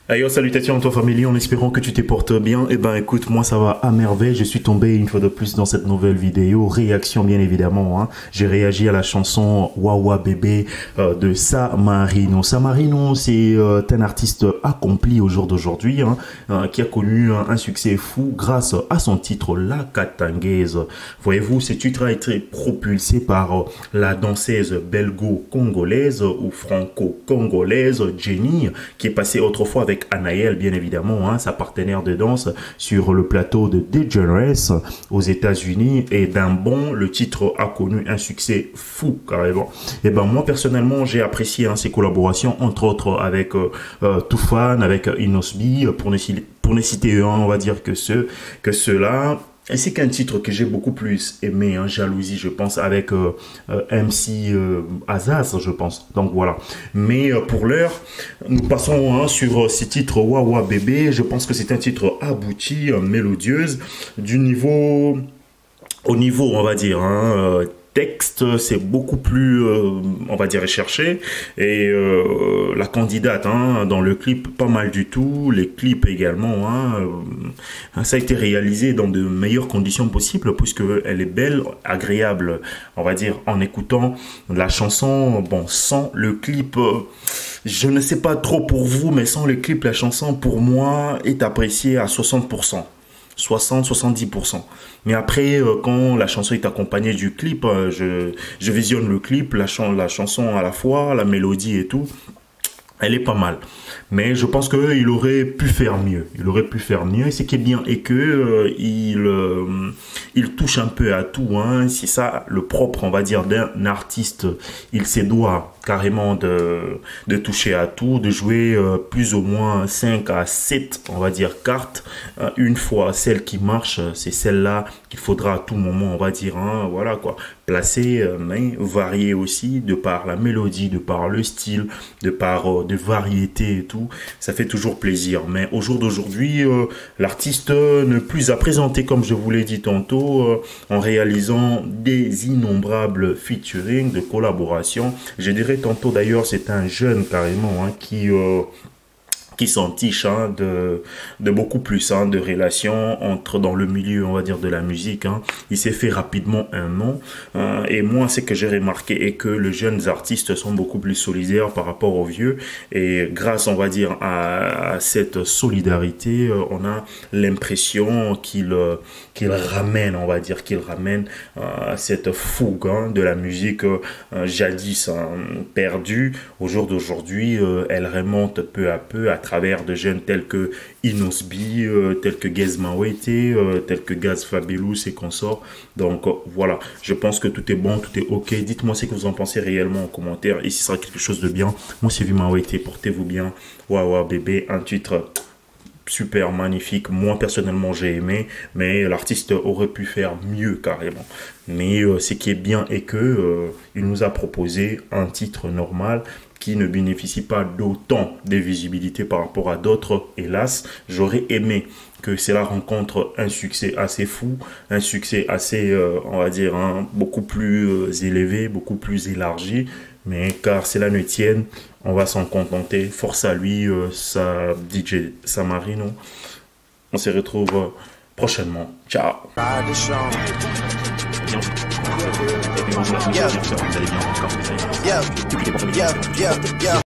Ayo, salutations à toi famille, en espérant que tu te portes bien. Eh ben écoute, moi ça va à merveille, je suis tombé une fois de plus dans cette nouvelle vidéo, réaction bien évidemment, hein. J'ai réagi à la chanson Wawa Bébé de Samarino. Samarino, c'est un artiste accompli au jour d'aujourd'hui, hein, qui a connu un succès fou grâce à son titre La Katangaise. Voyez-vous, ce titre a été propulsé par la danseuse belgo-congolaise ou franco-congolaise Jenny, qui est passée autrefois avec Anaël, bien évidemment, hein, sa partenaire de danse, sur le plateau de DeGeneres aux États-Unis. Et d'un bond, le titre a connu un succès fou, carrément. Et ben moi, personnellement, j'ai apprécié ses collaborations, entre autres avec Toufan, avec Inosbi, pour ne citer un, on va dire que ceux-là. Et c'est qu'un titre que j'ai beaucoup plus aimé, hein, Jalousie, je pense, avec MC Azaz, je pense. Donc voilà. Mais pour l'heure, nous passons sur ce titre Wawa Bébé. Je pense que c'est un titre abouti, mélodieuse, au niveau, on va dire, hein, texte, c'est beaucoup plus, on va dire, recherché. Et la candidate, hein, dans le clip, pas mal du tout. Les clips également, hein, ça a été réalisé dans de meilleures conditions possibles, puisque elle est belle, agréable, on va dire, en écoutant la chanson. Bon, sans le clip, je ne sais pas trop pour vous, mais sans le clip, la chanson, pour moi, est appréciée à 60%. 60-70%. Mais après, quand la chanson est accompagnée du clip, je visionne le clip, la chanson à la fois, la mélodie et tout. Elle est pas mal. Mais je pense qu'il aurait pu faire mieux. Il aurait pu faire mieux. Et ce qui est bien est que il touche un peu à tout, hein. C'est ça le propre, on va dire, d'un artiste. Il se doit carrément de toucher à tout, de jouer plus ou moins 5 à 7, on va dire, cartes. Une fois, celle qui marche, c'est celle-là qu'il faudra à tout moment, on va dire, hein, voilà quoi. Placer, mais varier aussi, de par la mélodie, de par le style, de par de variété et tout. Ça fait toujours plaisir. Mais au jour d'aujourd'hui, l'artiste n'est plus à présenter, comme je vous l'ai dit tantôt, en réalisant des innombrables featuring, de collaborations. Je dirais tantôt d'ailleurs, c'est un jeune carrément, hein, qui s'en tiche, hein, de beaucoup plus, hein, de relations entre dans le milieu, on va dire, de la musique, hein. Il s'est fait rapidement un nom, et moi ce que j'ai remarqué est que les jeunes artistes sont beaucoup plus solidaires par rapport aux vieux, et grâce, on va dire, à cette solidarité, on a l'impression qu'il ramène, on va dire, qu'il ramène cette fougue, hein, de la musique jadis, hein, perdue. Au jour d'aujourd'hui, elle remonte peu à peu à travers de jeunes tels que Inosbi, tels que Gaz Mawete, tels que Gaz Fabulous et consorts. Donc voilà, je pense que tout est bon, tout est ok. Dites-moi ce que vous en pensez réellement en commentaire et si ce sera quelque chose de bien. Moi c'est Mawete, portez-vous bien. Wawa Bébé, un titre super magnifique. Moi personnellement j'ai aimé, mais l'artiste aurait pu faire mieux carrément. Mais ce qui est bien est que il nous a proposé un titre normal qui ne bénéficie pas d'autant de visibilité par rapport à d'autres. Hélas, j'aurais aimé que cela rencontre un succès assez fou, un succès assez, on va dire, hein, beaucoup plus élevé, beaucoup plus élargi. Mais car cela ne tienne, on va s'en contenter. Force à lui, sa DJ Samarino. On se retrouve prochainement. Ciao. Vous allez bien encore.